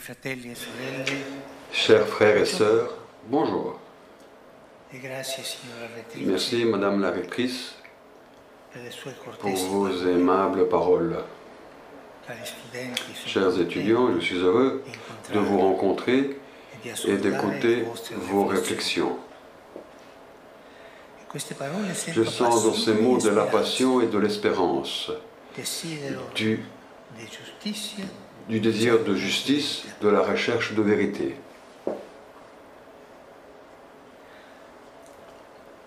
Fratelli e sorelle, Chers frères et sœurs, bonjour. e grazie signora rettrice Merci Madame la rectrice per le sue pour cortesi vos parole. aimables paroles. Cari studenti, sono Chers contento étudiants, je suis heureux di de vous incontrarvi rencontrer e di et ascoltare d'écouter le vostre vos riflessioni. réflexions. E queste parole Je sento sens dans ces passione mots e de la speranza, passion et de l'espérance, desidero du di giustizia, désir de justice, de la recherche de vérité.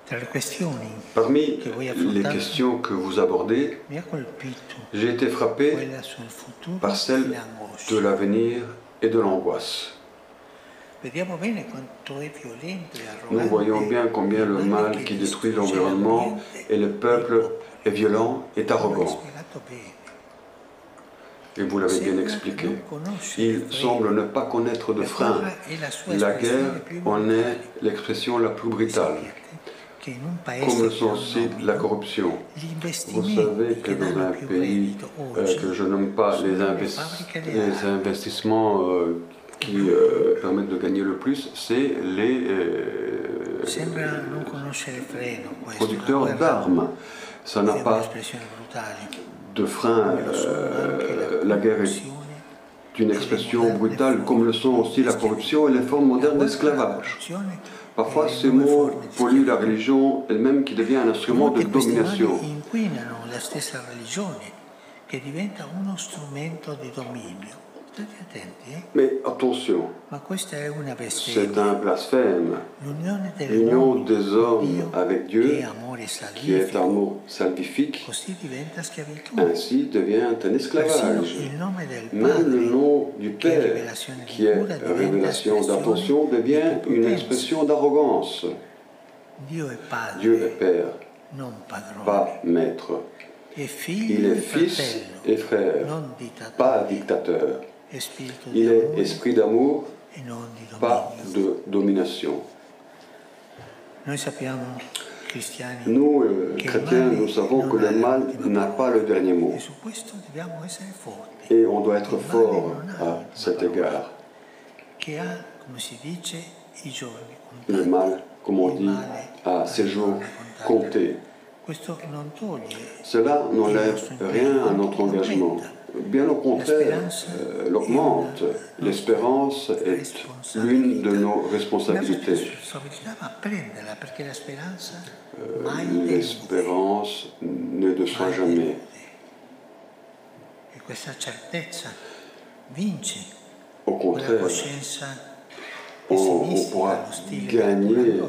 tra le questioni Parmi che voi les affrontate questions que vous abordez, mi ha colpito j'ai été frappé quella sul futuro par e celle l'angoscia. de l'avenir et de l'angoisse. Vediamo bene quanto è violento e Nous voyons arrogante bien combien le mal qui détruit l'environnement et le peuple est violent, est arrogant. Et vous l'avez bien expliqué. Il semble ne pas connaître de frein. La guerre en est l'expression la plus brutale, comme le sont aussi la corruption. Vous savez que dans un pays que je nomme pas les investissements qui permettent de gagner le plus, c'est les producteurs d'armes. Ça n'a pas de frein. La guerre est une expression brutale, comme le sont aussi la corruption et les formes modernes d'esclavage. Parfois, ces mots polluent la religion elle-même qui devient un instrument de domination. Mais attention, c'est un blasphème. L'union des hommes avec Dieu, qui est amour salvifique, ainsi devient un esclavage. Même le nom du Père, qui est révélation d'attention, devient une expression d'arrogance. Dieu est Père, pas maître. Il est fils et frère, pas dictateur. Il est esprit d'amour, pas de domination. Nous, chrétiens, nous savons que le mal n'a pas le dernier mot. Et on doit être fort à cet égard. Le mal, comme on dit, a ses jours comptés. Cela n'enlève rien à notre engagement. Bien au contraire, l'augmente. L'espérance est l'une de nos responsabilités. L'espérance ne déçoit jamais. Au contraire, on pourra gagner.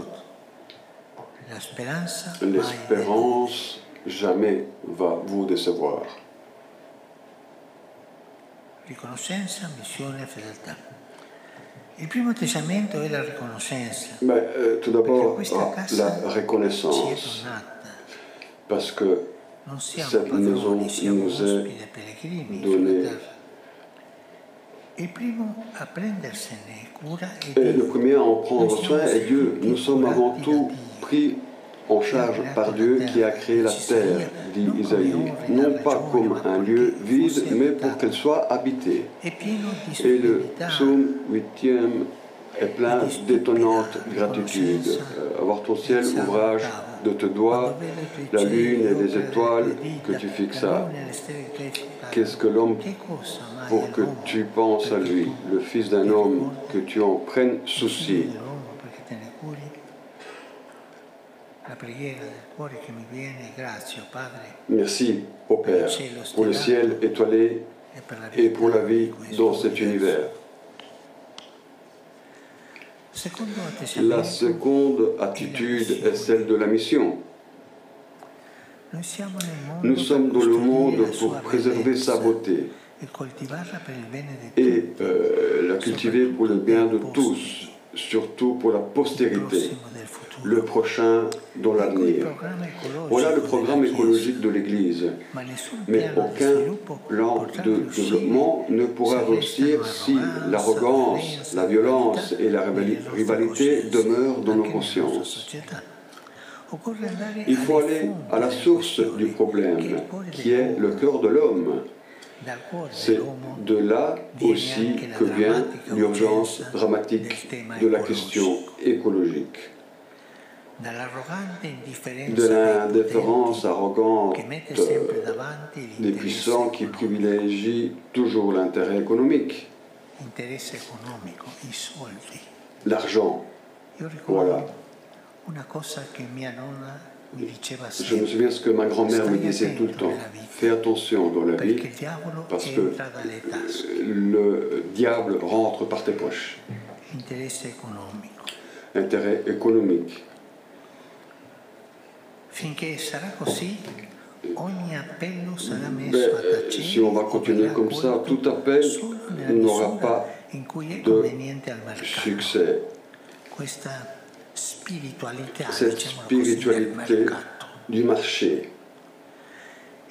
L'espérance jamais va vous décevoir. Riconoscenza, missione e fedeltà. Il primo atteggiamento è la riconoscenza. Tout d'abord, la reconnaissance. Parce que cette maison nous est donnée. Et le premier à en prendre soin est Dieu. Nous sommes avant tout pris en charge par Dieu qui a créé la terre, dit Isaïe, non pas comme un lieu vide, mais pour qu'elle soit habitée. Et le psaume 8e est plein d'étonnante gratitude. Avoir ton ciel, ouvrage de tes doigts, la lune et les étoiles que tu fixas. Qu'est-ce que l'homme pour que tu penses à lui, le fils d'un homme, que tu en prennes souci. Merci au Père pour le ciel étoilé et pour la vie dans cet univers. La seconde attitude est celle de la mission. Nous sommes dans le monde pour préserver sa beauté et la cultiver pour le bien de tous, surtout pour la postérité, le prochain dans l'avenir. Voilà le programme écologique de l'Église. Mais aucun plan de développement ne pourra réussir si l'arrogance, la violence et la rivalité demeurent dans nos consciences. Il faut aller à la source du problème, qui est le cœur de l'homme. C'est de là aussi que vient l'urgence dramatique de la question écologique. De l'indifférence arrogante des puissants qui privilégient toujours l'intérêt économique, l'argent. Voilà. Je me souviens ce que ma grand-mère me disait tout le temps. Fais attention dans la vie parce que le diable rentre par tes poches. Intérêt économique. Si on va continuer comme ça, tout appel n'aura pas de succès. Cette spiritualité du marché.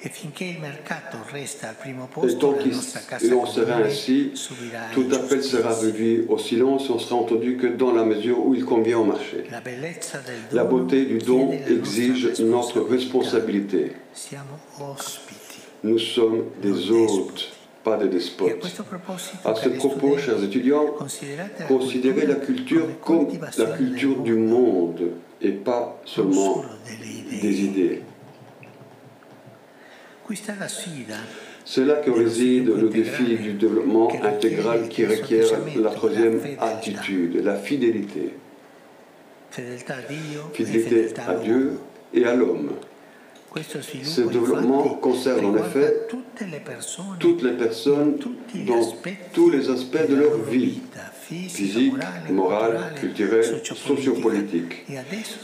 Et tant qu'on sera ainsi, tout appel sera revu au silence, on sera entendu que dans la mesure où il convient au marché. La beauté du don exige notre responsabilité. Nous sommes des hôtes, pas des despotes. À ce propos, chers étudiants, considérez la culture comme la culture du monde et pas seulement des idées. C'est là que réside le défi du développement intégral qui requiert la troisième attitude, la fidélité. Fidélité à Dieu et à l'homme. Ce développement concerne en effet toutes les personnes dans tous les aspects de leur vie, physique, morale, culturelle, sociopolitique.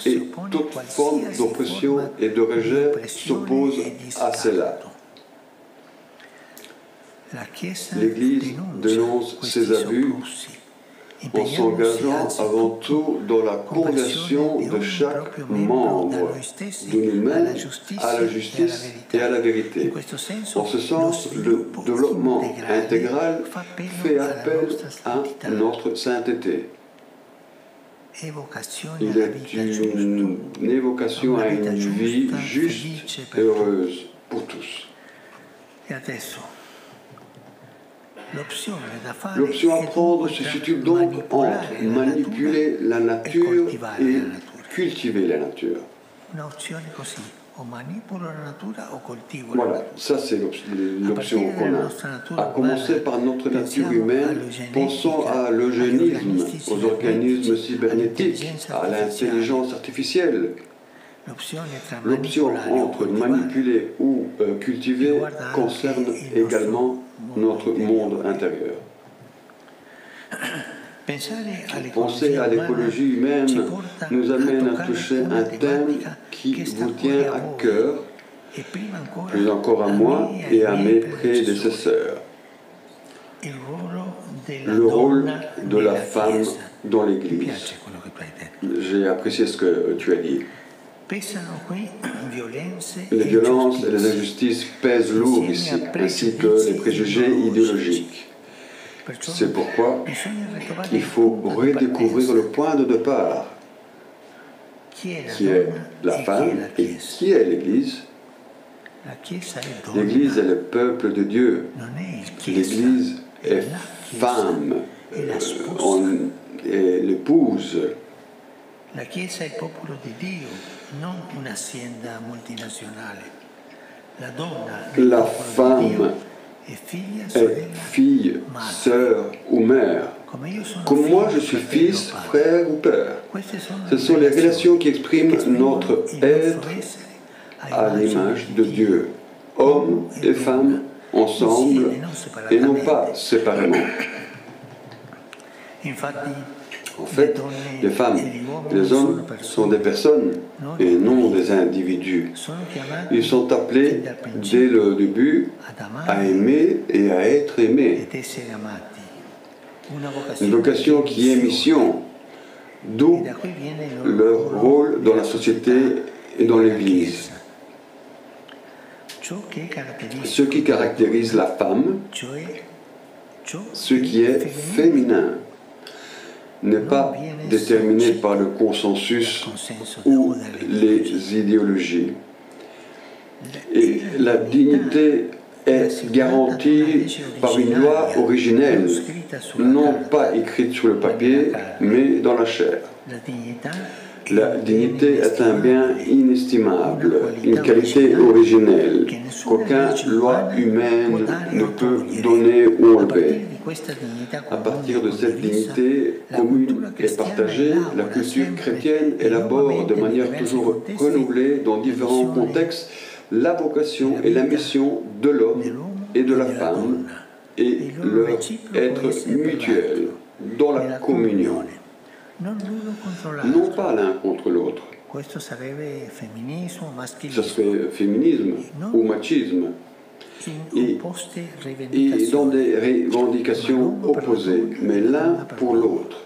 Et toute forme d'oppression et de rejet s'oppose à cela. L'Église dénonce ces abus en s'engageant avant tout dans la conversion de chaque membre de nous-mêmes à la justice et à la vérité. En ce sens, le développement intégral fait appel à notre sainteté. Il est une évocation à une vie juste et heureuse pour tous. L'option à prendre se situe donc entre manipuler la nature et cultiver la nature. Voilà, ça c'est l'option qu'on a. À commencer par notre nature humaine, pensons à l'eugénisme, aux organismes cybernétiques, à l'intelligence artificielle. L'option entre manipuler ou cultiver concerne également notre monde intérieur. Penser à l'écologie humaine nous amène à toucher un thème qui vous tient à cœur, plus encore à moi et à mes prédécesseurs. Le rôle de la femme dans l'Église. J'ai apprécié ce que tu as dit. Les violences et les injustices pèsent lourd ici, ainsi que les préjugés idéologiques. C'est pourquoi il faut redécouvrir le point de départ, qui est la femme et qui est l'Église. L'Église est le peuple de Dieu. L'Église est femme, est l'épouse. La Chiesa è il popolo di Dio, non un'azienda multinazionale. La femme est fille, sœur ou mère. Comme moi, je suis fils, frère ou père. Ce sont les relations qui expriment notre être à l'image de Dieu. Hommes et femmes ensemble et non pas séparément. En fait, les femmes et les hommes sont des personnes et non des individus. Ils sont appelés dès le début à aimer et à être aimés. Une vocation qui est mission, d'où leur rôle dans la société et dans l'Église. Ce qui caractérise la femme, ce qui est féminin, n'est pas déterminé par le consensus ou les idéologies. Et la dignité est garantie par une loi originelle, non pas écrite sur le papier, mais dans la chair. La dignité est un bien inestimable, une qualité originelle qu'aucune loi humaine ne peut donner ou enlever. À partir de cette dignité commune et partagée, la culture chrétienne élabore de manière toujours renouvelée dans différents contextes la vocation et la mission de l'homme et de la femme et leur être mutuel dans la communion. Non pas l'un contre l'autre. Ce serait féminisme ou machisme. Et dans des revendications opposées, mais l'un pour l'autre.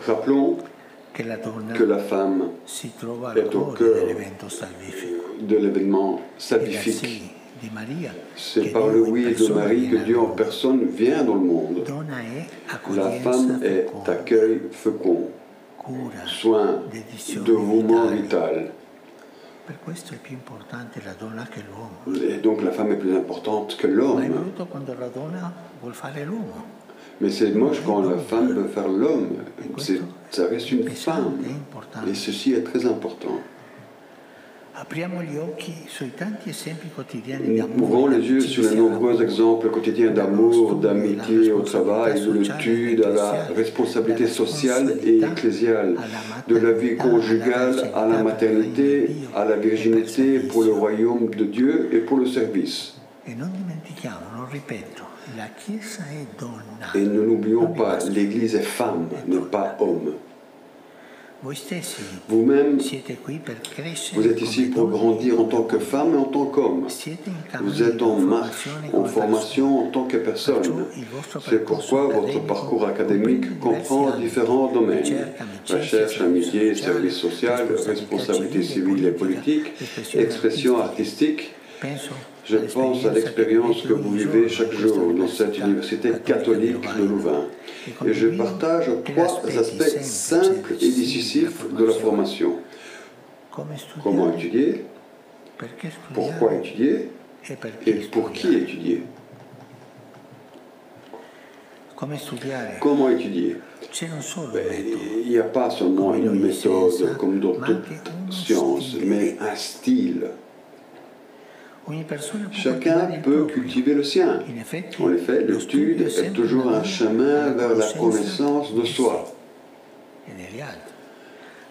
Rappelons que la femme est au cœur de l'événement salvifique. C'est par le oui de Marie que Dieu en personne vient dans le monde. La femme est accueil fécond, soin, dévouement vital. Et donc la femme est plus importante que l'homme. Mais c'est moche quand la femme veut faire l'homme. Ça reste une femme. Et ceci est très important. Nous ouvrons les yeux sur les nombreux exemples quotidiens d'amour, d'amitié au travail, de l'étude à la responsabilité sociale et ecclésiale, de la vie conjugale à la maternité, à la virginité pour le royaume de Dieu et pour le service. Et ne l'oublions pas, l'Église est femme, n'est pas homme. Vous-même, vous êtes ici pour grandir en tant que femme et en tant qu'homme. Vous êtes en marche, en formation en tant que personne. C'est pourquoi votre parcours académique comprend différents domaines. Recherche, amitié, service social, responsabilité civile et politique, expression artistique. Je pense à l'expérience que vous vivez chaque jour dans cette université catholique de Louvain. Et je partage trois aspects simples et décisifs de la formation. Comment étudier, pourquoi étudier et pour qui étudier. Comment étudier? Il n'y a pas seulement une méthode comme dans toute science, mais un style. Chacun peut cultiver le sien. En effet, l'étude est toujours un chemin vers la connaissance de soi.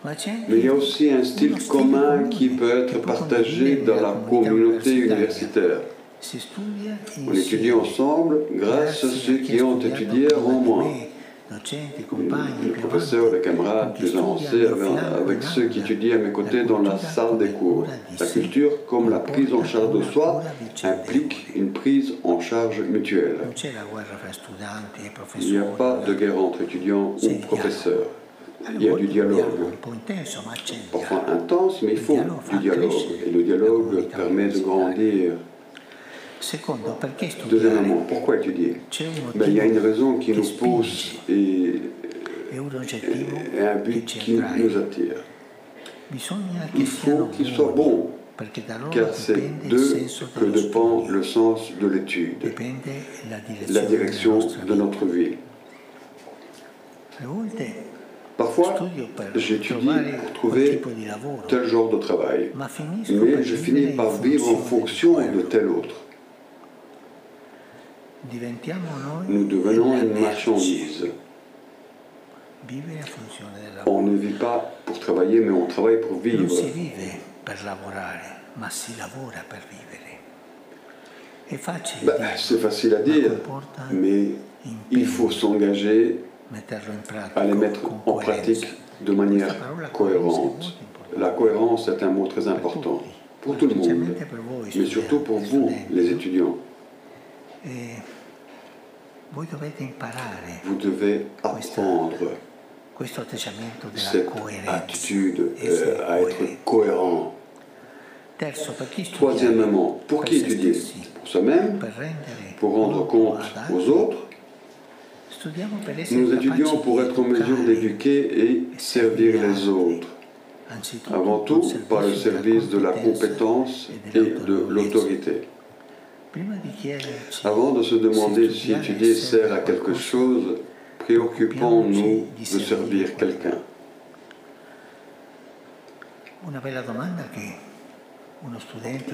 Mais il y a aussi un style commun qui peut être partagé dans la communauté universitaire. On étudie ensemble grâce à ceux qui ont étudié avant moi. Les professeurs, les camarades, les avancés, avec ceux qui étudient à mes côtés dans la salle des cours. La culture, comme la prise en charge de soi, implique une prise en charge mutuelle. Il n'y a pas de guerre entre étudiants ou professeurs. Il y a du dialogue. Parfois intense, mais il faut du dialogue. Et le dialogue permet de grandir. Deuxièmement, pourquoi étudier? Il y a une raison qui nous pousse et un but qui nous attire. Il faut qu'il soit bon, car c'est d'eux que dépend le sens de l'étude, la direction de notre vie. Parfois, j'étudie pour trouver tel genre de travail, mais je finis par vivre en fonction de tel autre. Nous devenons une marchandise. On ne vit pas pour travailler, mais on travaille pour vivre. C'est facile à dire, mais il faut s'engager à les mettre en pratique de manière cohérente. La cohérence est un mot très important pour tout le monde, mais surtout pour vous, les étudiants. Vous devez apprendre cette attitude à être cohérent. Troisièmement, pour qui étudier? Pour soi-même, pour rendre compte aux autres, Nous étudions pour être en mesure d'éduquer et servir les autres. Avant tout, par le service de la compétence et de l'autorité. Avant de se demander si étudier sert à quelque chose, préoccupons-nous de servir quelqu'un.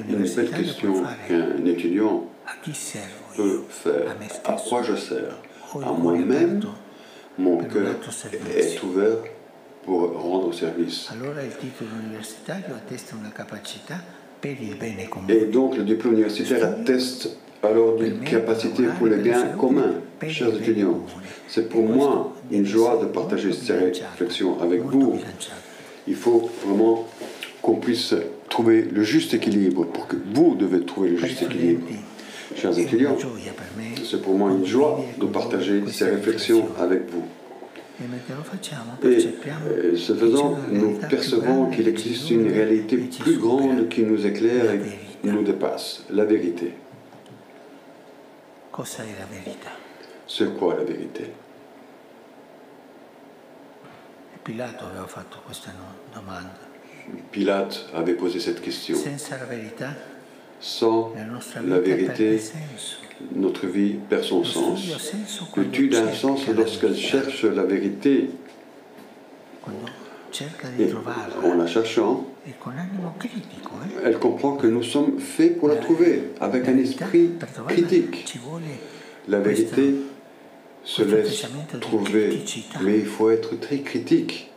Une belle question qu'un étudiant peut faire. À quoi je sers? À moi-même, mon cœur est ouvert pour rendre service. Et donc le diplôme universitaire atteste alors d'une capacité pour le bien commun. Chers étudiants, c'est pour moi une joie de partager ces réflexions avec vous. Il faut vraiment qu'on puisse trouver le juste équilibre, pour que vous devez trouver le juste équilibre. Chers étudiants, c'est pour moi une joie de partager ces réflexions avec vous. Et ce faisant, nous percevons qu'il existe une réalité plus grande qui nous éclaire et nous dépasse, la vérité. C'est quoi la vérité? Pilate avait posé cette question. Sans la vérité, notre vie perd son sens. L'étude a un sens lorsqu'elle cherche la vérité. Et en la cherchant, elle comprend que nous sommes faits pour la trouver, avec un esprit critique. La vérité se laisse trouver, mais il faut être très critique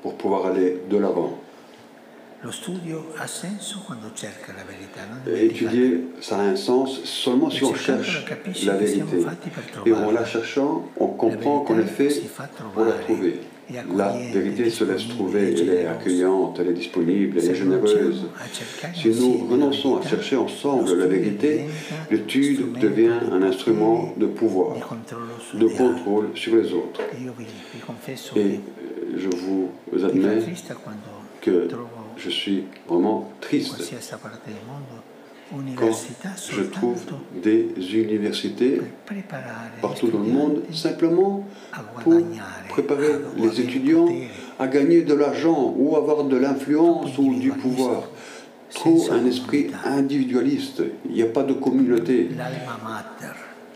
pour pouvoir aller de l'avant. Étudier, ça a un sens seulement si on cherche la vérité. Et en la cherchant, on comprend qu'on est fait pour la trouver. La vérité se laisse trouver, elle est accueillante, elle est disponible, elle est généreuse. Si nous renonçons à chercher ensemble la vérité, l'étude devient un instrument de pouvoir, de contrôle sur les autres. Et je vous admets que je suis vraiment triste quand je trouve des universités partout dans le monde simplement pour préparer les étudiants à gagner de l'argent ou avoir de l'influence ou du pouvoir. Trop un esprit individualiste, il n'y a pas de communauté.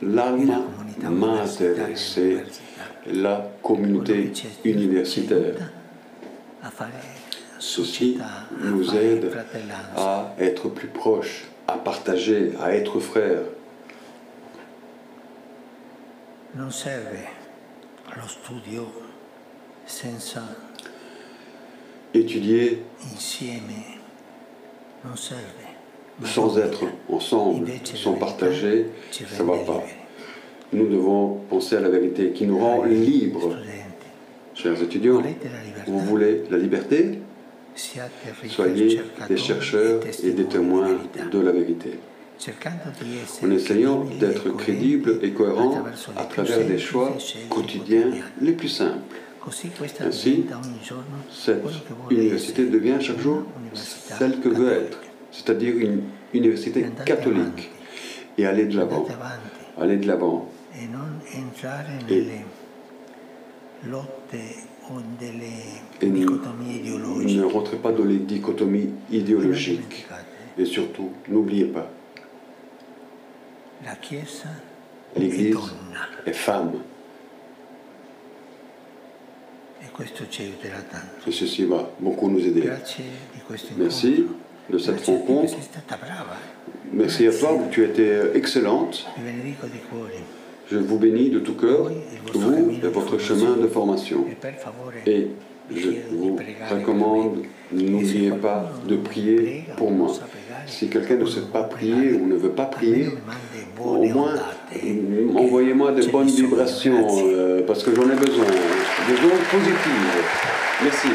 L'alma mater, c'est la communauté universitaire. Ceci nous aide à être plus proches, à partager, à être frères. Étudier sans être ensemble, sans partager, ça ne va pas. Nous devons penser à la vérité qui nous rend libres. Chers étudiants, vous voulez la liberté? Soyez des chercheurs et des témoins de la vérité. En essayant d'être crédibles et cohérents à travers des choix quotidiens les plus simples. Ainsi, cette université devient chaque jour celle que veut être, c'est-à-dire une université catholique, et aller de l'avant. Aller de l'avant. Et ne rentrez pas dans les dichotomies idéologiques. Et surtout, n'oubliez pas, l'Église est femme. Et ceci va beaucoup nous aider. Merci de cette rencontre. Merci à toi, tu as été excellente. Je vous bénis de tout cœur, vous et votre chemin de formation. Et je vous recommande, n'oubliez pas de prier pour moi. Si quelqu'un ne sait pas prier ou ne veut pas prier, au moins envoyez-moi des bonnes vibrations, parce que j'en ai besoin, des ondes positives. Merci.